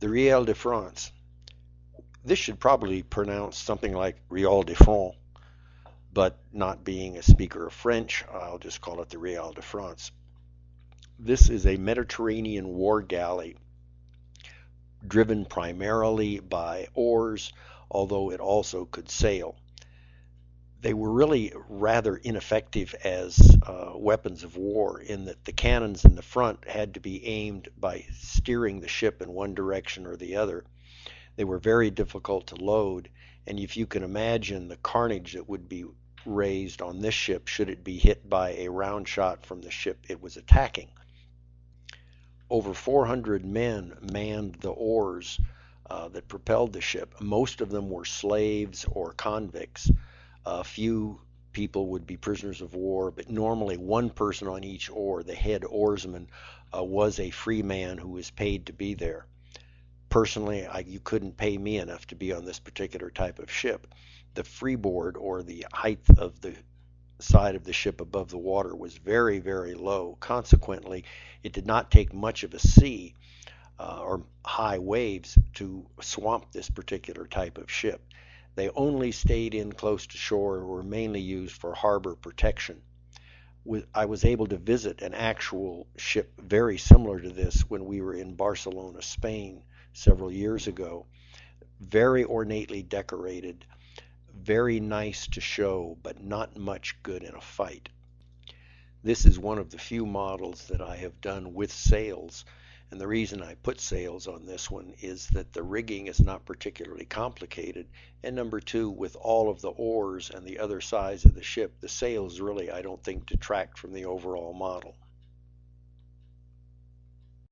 the Reale de France. This should probably pronounce something like Reale de France, but not being a speaker of French, I'll just call it the Reale de France. This is a Mediterranean war galley driven primarily by oars, although it also could sail. They were really rather ineffective as weapons of war in that the cannons in the front had to be aimed by steering the ship in one direction or the other. They were very difficult to load, and if you can imagine the carnage that would be raised on this ship should it be hit by a round shot from the ship it was attacking. Over 400 men manned the oars that propelled the ship. Most of them were slaves or convicts. A few people would be prisoners of war, but normally one person on each oar, the head oarsman, was a free man who was paid to be there. Personally, you couldn't pay me enough to be on this particular type of ship. The freeboard, or the height of the side of the ship above the water, was very, very low. Consequently, it did not take much of a sea or high waves to swamp this particular type of ship. They only stayed in close to shore and were mainly used for harbor protection. I was able to visit an actual ship very similar to this when we were in Barcelona, Spain, several years ago. Very ornately decorated, very nice to show, but not much good in a fight. This is one of the few models that I have done with sails, and the reason I put sails on this one is that the rigging is not particularly complicated, and number two, with all of the oars and the other sides of the ship, the sails really, I don't think, detract from the overall model.